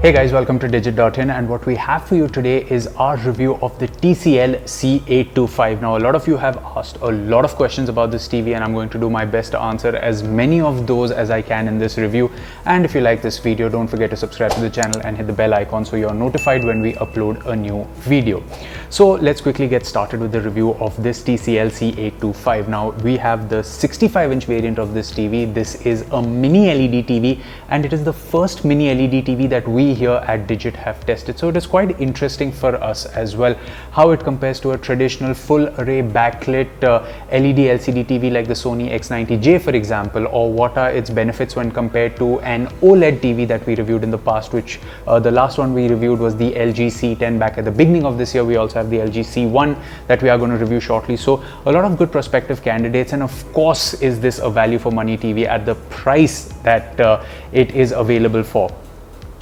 Hey guys, welcome to Digit.in, and what we have for you today is our review of the TCL C825. Now, a lot of you have asked a lot of questions about this TV, and I'm going to do my best to answer as many of those as I can in this review. And if you like this video, don't forget to subscribe to the channel and hit the bell icon so you're notified when we upload a new video. So let's quickly get started with the review of this TCL C825. Now, we have the 65-inch variant of this TV. This is a mini LED TV, and it is the first mini LED TV that we here at Digit have tested, so it is quite interesting for us as well how it compares to a traditional full array backlit LED LCD TV like the Sony X90J, for example, or what are its benefits when compared to an OLED TV that we reviewed in the past, which the last one we reviewed was the LG C10 back at the beginning of this year. We also have the LG C1 that we are going to review shortly. So a lot of good prospective candidates, and of course is this a value for money TV at the price that it is available for.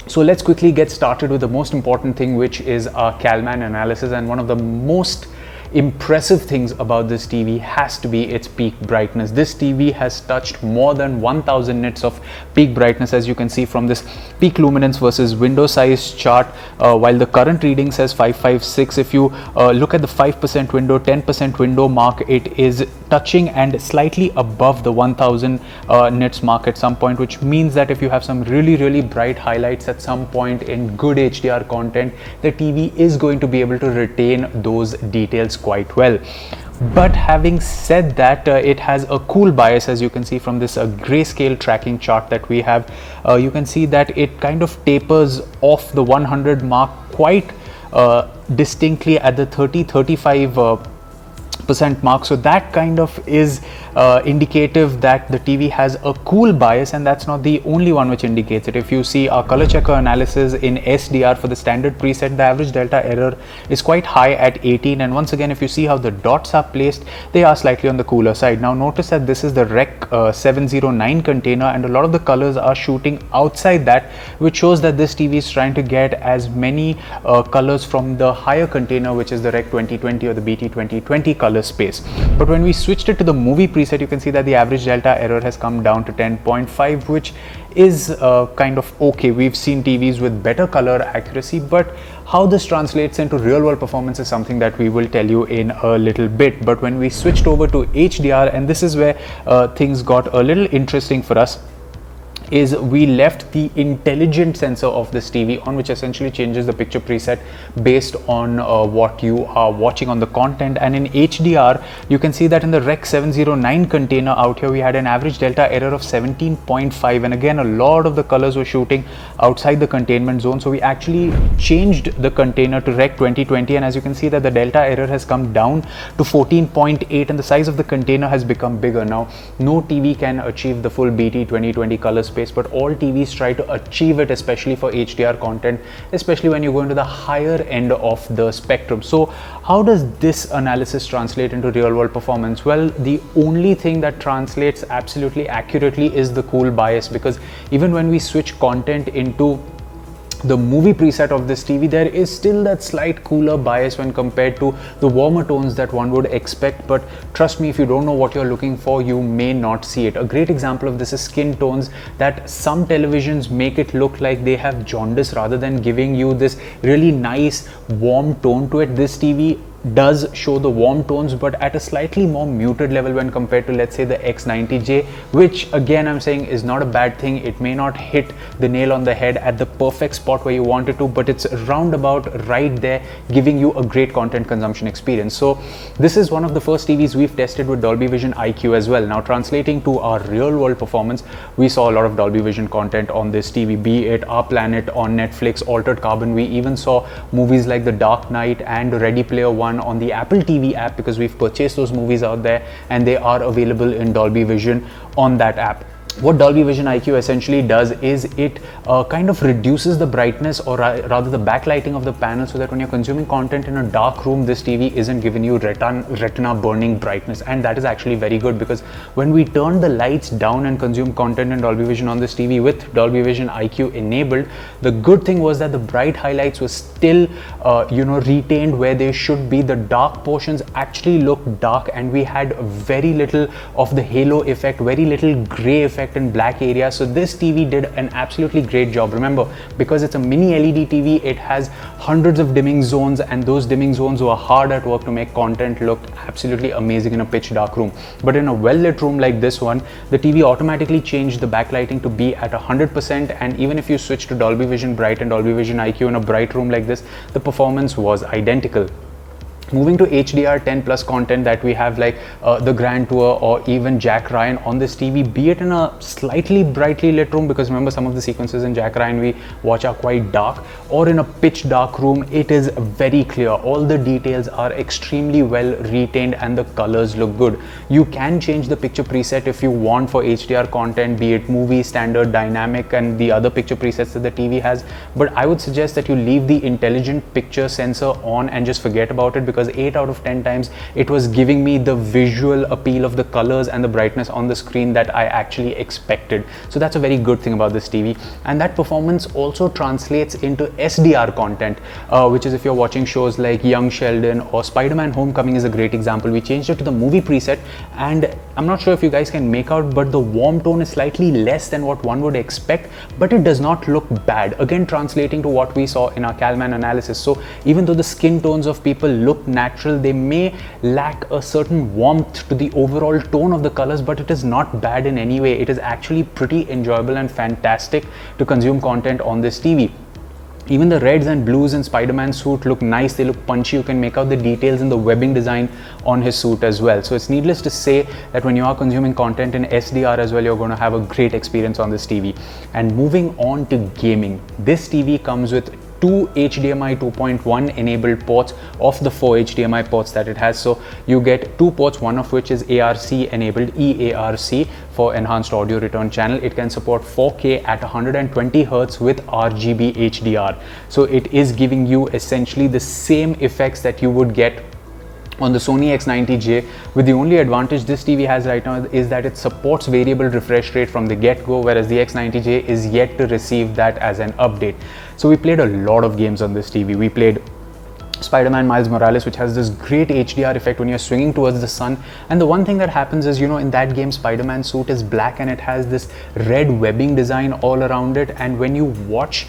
So let's quickly get started with the most important thing, which is our CALMAN analysis. And one of the most impressive things about this TV has to be its peak brightness. This TV has touched more than 1000 nits of peak brightness, as you can see from this peak luminance versus window size chart. While the current reading says 556, if you look at the 5% window, 10% window mark, it is touching and slightly above the 1000 nits mark at some point, which means that if you have some really bright highlights at some point in good HDR content, the TV is going to be able to retain those details quite well. But having said that, it has a cool bias, as you can see from this grayscale tracking chart that we have. You can see that it kind of tapers off the 100 mark quite distinctly at the 30-35% mark. So that kind of is indicative that the TV has a cool bias, and that's not the only one which indicates it. If you see our color checker analysis in SDR for the standard preset, the average delta error is quite high at 18, and once again if you see how the dots are placed, they are slightly on the cooler side. Now notice that this is the Rec 709 container, and a lot of the colors are shooting outside that, which shows that this TV is trying to get as many colors from the higher container, which is the Rec 2020 or the BT 2020 color space. But when we switched it to the movie preset, you can see that the average delta error has come down to 10.5, which is kind of okay. We've seen TVs with better color accuracy, but how this translates into real world performance is something that we will tell you in a little bit. But when we switched over to HDR, and this is where things got a little interesting for us, is we left the intelligent sensor of this TV on, which essentially changes the picture preset based on what you are watching on the content. And in HDR, you can see that in the Rec 709 container out here, we had an average delta error of 17.5, and again a lot of the colors were shooting outside the containment zone. So we actually changed the container to Rec 2020, and as you can see that the delta error has come down to 14.8, and the size of the container has become bigger. Now no TV can achieve the full BT 2020 color space, but all TVs try to achieve it, especially for HDR content, especially when you go into the higher end of the spectrum. So how does this analysis translate into real world performance? Well, the only thing that translates absolutely accurately is the cool bias, because even when we switch content into the movie preset of this TV, there is still that slight cooler bias when compared to the warmer tones that one would expect. But trust me, if you don't know what you're looking for, you may not see it. A great example of this is skin tones, that some televisions make it look like they have jaundice rather than giving you this really nice warm tone to it. This TV does show the warm tones, but at a slightly more muted level when compared to, let's say, the X90J, which again I'm saying is not a bad thing. It may not hit the nail on the head at the perfect spot where you want it to, but it's roundabout right there, giving you a great content consumption experience. So this is one of the first TVs we've tested with Dolby Vision IQ as well. Now translating to our real world performance, we saw a lot of Dolby Vision content on this TV, be it Our Planet on Netflix, Altered Carbon. We even saw movies like The Dark Knight and Ready Player One on the Apple TV app, because we've purchased those movies out there and they are available in Dolby Vision on that app. What Dolby Vision IQ essentially does is it kind of reduces the brightness, or rather the backlighting of the panel, so that when you're consuming content in a dark room, this TV isn't giving you retina burning brightness. And that is actually very good, because when we turn the lights down and consume content in Dolby Vision on this TV with Dolby Vision IQ enabled, the good thing was that the bright highlights were still retained where they should be. The dark portions actually looked dark, and we had very little of the halo effect, very little gray effect effect in black areas. So this TV did an absolutely great job. Remember, because it's a mini LED TV, it has hundreds of dimming zones, and those dimming zones were hard at work to make content look absolutely amazing in a pitch dark room. But in a well-lit room like this one, the TV automatically changed the backlighting to be at 100%, and even if you switch to Dolby Vision Bright and Dolby Vision IQ in a bright room like this, the performance was identical. Moving to HDR 10 plus content that we have, like the Grand Tour or even Jack Ryan on this TV, be it in a slightly brightly lit room, because remember some of the sequences in Jack Ryan we watch are quite dark, or in a pitch dark room, it is very clear. All the details are extremely well retained and the colors look good. You can change the picture preset if you want for HDR content, be it movie, standard, dynamic, and the other picture presets that the TV has, but I would suggest that you leave the intelligent picture sensor on and just forget about it, because 8 out of 10 times it was giving me the visual appeal of the colors and the brightness on the screen that I actually expected. So that's a very good thing about this TV. And that performance also translates into SDR content, which is if you're watching shows like Young Sheldon or Spider-Man Homecoming is a great example. We changed it to the movie preset, and I'm not sure if you guys can make out, but the warm tone is slightly less than what one would expect, but it does not look bad. Again, translating to what we saw in our CALMAN analysis. So even though the skin tones of people look natural, they may lack a certain warmth to the overall tone of the colors, but it is not bad in any way. It is actually pretty enjoyable and fantastic to consume content on this TV. Even the reds and blues in Spider-Man's suit look nice, they look punchy. You can make out the details in the webbing design on his suit as well. So it's needless to say that when you are consuming content in SDR as well, you're going to have a great experience on this TV. And moving on to gaming, this TV comes with two HDMI 2.1 enabled ports of the 4 HDMI ports that it has. So you get two ports, one of which is eARC enabled, eARC, for enhanced audio return channel. It can support 4K at 120 Hz with RGB HDR. So it is giving you essentially the same effects that you would get on the Sony X90J, with the only advantage this TV has right now is that it supports variable refresh rate from the get-go, whereas the X90J is yet to receive that as an update. So we played a lot of games on this TV. We played Spider-Man Miles Morales, which has this great HDR effect when you're swinging towards the sun. And the one thing that happens is, you know, in that game Spider-Man's suit is black and it has this red webbing design all around it, and when you watch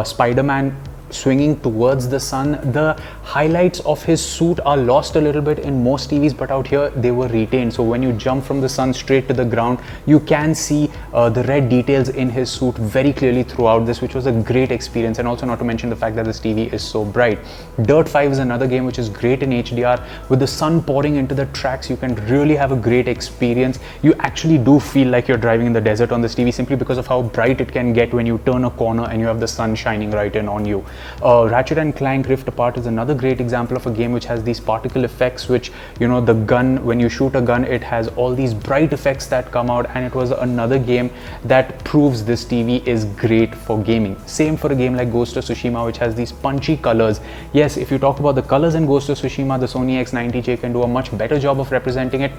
Spider-Man swinging towards the sun, the highlights of his suit are lost a little bit in most TVs, but out here they were retained. So when you jump from the sun straight to the ground, you can see the red details in his suit very clearly throughout this, which was a great experience. And also, not to mention the fact that this TV is so bright. Dirt 5 is another game which is great in HDR. With the sun pouring into the tracks, you can really have a great experience. You actually do feel like you're driving in the desert on this TV, simply because of how bright it can get when you turn a corner and you have the sun shining right in on you. Ratchet and Clank Rift Apart is another great example of a game which has these particle effects, which, you know, the gun, when you shoot a gun, it has all these bright effects that come out, and it was another game that proves this TV is great for gaming. Same for a game like Ghost of Tsushima, which has these punchy colors. Yes, if you talk about the colors in Ghost of Tsushima, the Sony X90J can do a much better job of representing it.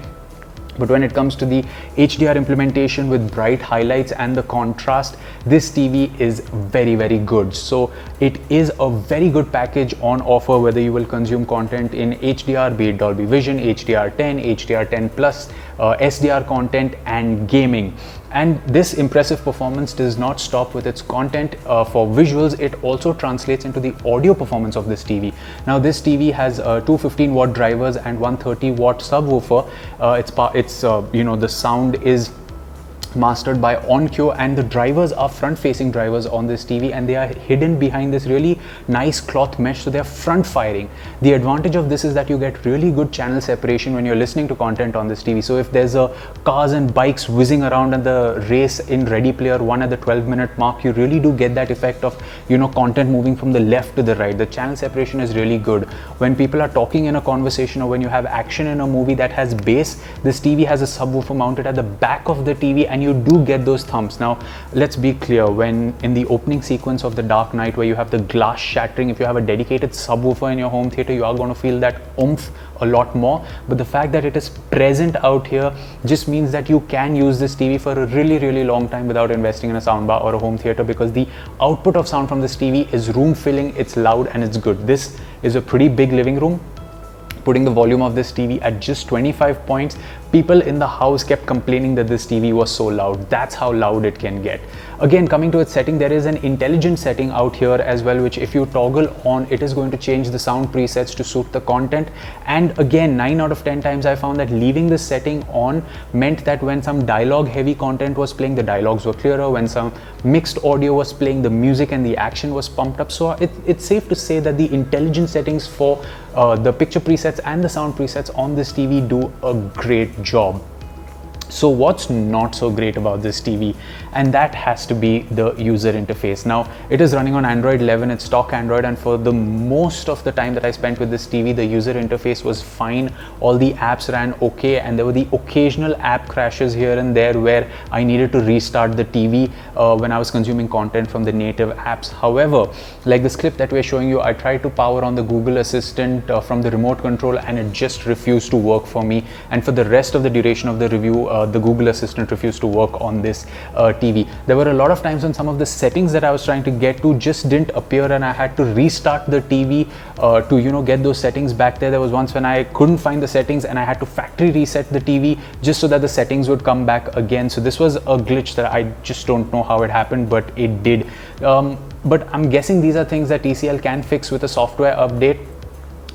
But when it comes to the HDR implementation with bright highlights and the contrast, this TV is very, very good. So it is a very good package on offer, whether you will consume content in HDR, be it Dolby Vision, HDR10, HDR10 Plus, SDR content, and gaming. And this impressive performance does not stop with its content. For visuals, it also translates into the audio performance of this TV. Now this TV has two 15-watt drivers and one 30-watt subwoofer. You know, the sound is mastered by Onkyo, and the drivers are front-facing drivers on this TV, and they are hidden behind this really nice cloth mesh, so they are front firing. The advantage of this is that you get really good channel separation when you're listening to content on this TV. So if there's a cars and bikes whizzing around in the race in Ready Player One at the 12-minute mark, you really do get that effect of, you know, content moving from the left to the right. The channel separation is really good. When people are talking in a conversation, or when you have action in a movie that has bass, this TV has a subwoofer mounted at the back of the TV, and you do get those thumps. Now let's be clear, when in the opening sequence of The Dark Knight, where you have the glass shattering, if you have a dedicated subwoofer in your home theater, you are going to feel that oomph a lot more. But the fact that it is present out here just means that you can use this TV for a really, really long time without investing in a soundbar or a home theater, because the output of sound from this TV is room filling, it's loud, and it's good. This is a pretty big living room. Putting the volume of this TV at just 25 points people in the house kept complaining that this TV was so loud. That's how loud it can get. Again, coming to its setting, there is an intelligent setting out here as well, which if you toggle on, it is going to change the sound presets to suit the content. And again, 9 out of 10 times I found that leaving this setting on meant that when some dialogue heavy content was playing, the dialogues were clearer. When some mixed audio was playing, the music and the action was pumped up. So it's safe to say that the intelligent settings for the picture presets and the sound presets on this TV do a great job. So what's not so great about this TV? And that has to be the user interface. Now, it is running on Android 11, it's stock Android, and for the most of the time that I spent with this TV, the user interface was fine. All the apps ran okay, and there were the occasional app crashes here and there where I needed to restart the TV when I was consuming content from the native apps. However, like this clip that we're showing you, I tried to power on the Google Assistant from the remote control, and it just refused to work for me. And for the rest of the duration of the review, the Google Assistant refused to work on this TV. There were a lot of times when some of the settings that I was trying to get to just didn't appear, and I had to restart the TV to get those settings back there. There was once when I couldn't find the settings and I had to factory reset the TV just so that the settings would come back again. So this was a glitch that I just don't know how it happened, but it did. But I'm guessing these are things that TCL can fix with a software update,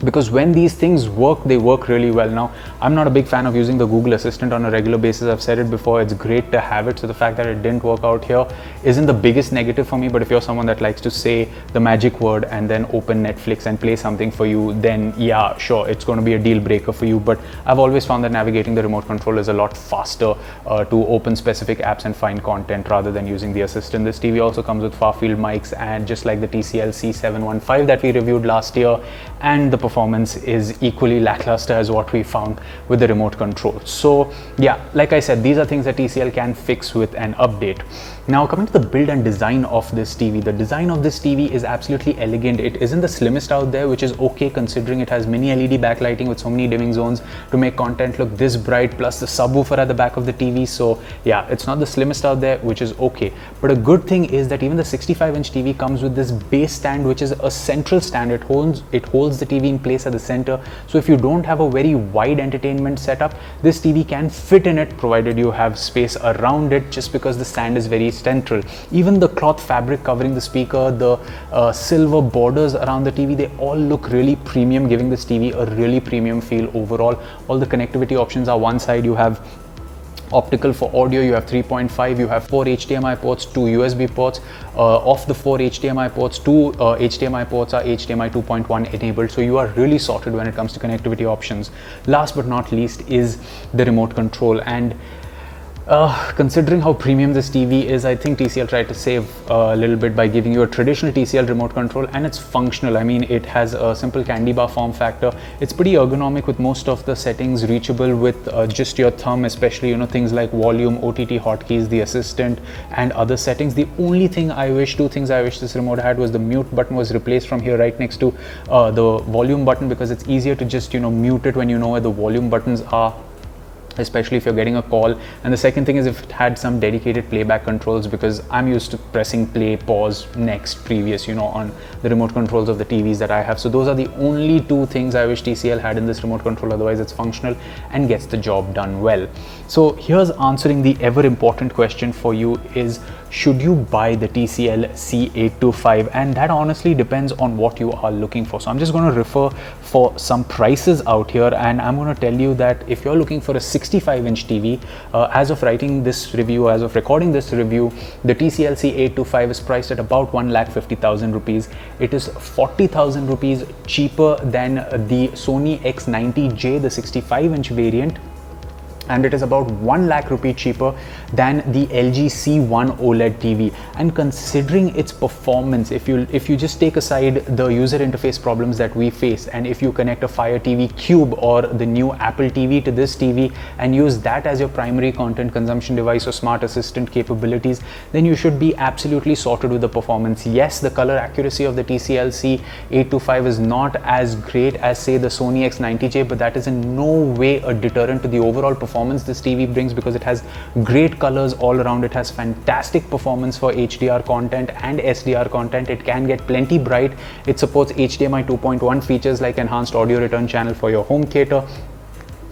because when these things work, they work really well. Now, I'm not a big fan of using the Google Assistant on a regular basis. I've said it before, it's great to have it. So the fact that it didn't work out here isn't the biggest negative for me. But if you're someone that likes to say the magic word and then open Netflix and play something for you, then yeah, sure, it's going to be a deal breaker for you. But I've always found that navigating the remote control is a lot faster to open specific apps and find content rather than using the assistant. This TV also comes with far field mics, and just like the TCL C715 that we reviewed last year, and the performance is equally lackluster as what we found with the remote control. So yeah, like I said, these are things that TCL can fix with an update. Now, coming to the build and design of this TV, the design of this TV is absolutely elegant. It isn't the slimmest out there, which is okay considering it has mini LED backlighting with so many dimming zones to make content look this bright, plus the subwoofer at the back of the TV. So yeah, it's not the slimmest out there, which is okay. But a good thing is that even the 65-inch TV comes with this base stand, which is a central stand. It holds the TV in place at the center. So if you don't have a very wide entertainment setup, this TV can fit in it, provided you have space around it, just because the stand is very central. Even the cloth fabric covering the speaker, the silver borders around the TV, they all look really premium, giving this TV a really premium feel overall. All the connectivity options are one side. You have optical for audio, you have 3.5, you have 4 HDMI ports, 2 USB ports. Of the 4 HDMI ports, 2 HDMI ports are HDMI 2.1 enabled, so you are really sorted when it comes to connectivity options. Last but not least is the remote control, and considering how premium this TV is, I think TCL tried to save a little bit by giving you a traditional TCL remote control, and it's functional. I mean, it has a simple candy bar form factor. It's pretty ergonomic with most of the settings reachable with just your thumb, especially things like volume, OTT hotkeys, the assistant, and other settings. The only thing two things I wish this remote had was the mute button was replaced from here right next to the volume button, because it's easier to just mute it when you know where the volume buttons are, especially if you're getting a call. And the second thing is if it had some dedicated playback controls, because I'm used to pressing play, pause, next, previous, on the remote controls of the TVs that I have. So those are the only two things I wish TCL had in this remote control. Otherwise, it's functional and gets the job done well. So here's answering the ever important question for you is, should you buy the TCL C825? And that honestly depends on what you are looking for. So I'm just going to refer for some prices out here, and I'm going to tell you that if you're looking for a 65-inch TV, as of recording this review, the TCL C825 is priced at about 1,50,000 rupees. It is 40,000 rupees cheaper than the Sony X90J, the 65-inch variant, and it is about 1 lakh rupee cheaper than the LG C1 OLED TV. And considering its performance, if you just take aside the user interface problems that we face, and if you connect a Fire TV Cube or the new Apple TV to this TV and use that as your primary content consumption device or smart assistant capabilities, then you should be absolutely sorted with the performance. Yes, the color accuracy of the TCL C825 is not as great as, say, the Sony X90J, but that is in no way a deterrent to the overall performance this TV brings, because it has great colors all around. It has fantastic performance for HDR content and SDR content. It can get plenty bright. It supports HDMI 2.1 features like enhanced audio return channel for your home theater.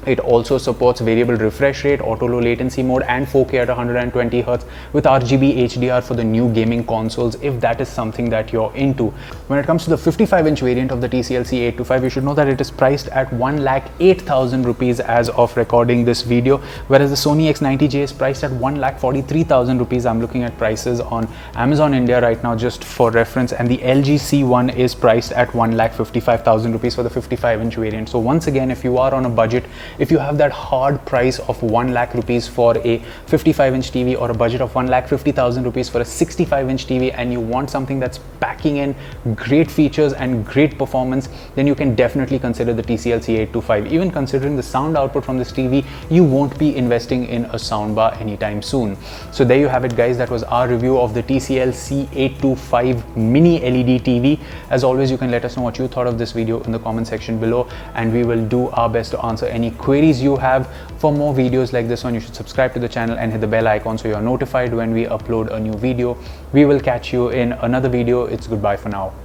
It also supports variable refresh rate, auto low latency mode, and 4K at 120 Hz with RGB HDR for the new gaming consoles, if that is something that you're into. When it comes to the 55-inch variant of the TCL C825, you should know that it is priced at 1,08,000 rupees as of recording this video, whereas the Sony X90J is priced at 1,43,000 rupees. I'm looking at prices on Amazon India right now just for reference, and the LG C1 is priced at 1,55,000 rupees for the 55-inch variant. So once again, if you are on a budget, if you have that hard price of 1 lakh rupees for a 55-inch TV, or a budget of 1,50,000 rupees for a 65-inch TV, and you want something that's packing in great features and great performance, then you can definitely consider the TCL C825. Even considering the sound output from this TV, you won't be investing in a soundbar anytime soon. So there you have it, guys. That was our review of the TCL C825 mini LED TV. As always, you can let us know what you thought of this video in the comment section below, and we will do our best to answer any queries you have. For more videos like this one, you should subscribe to the channel and hit the bell icon so you're notified when we upload a new video. We will catch you in another video. It's goodbye for now.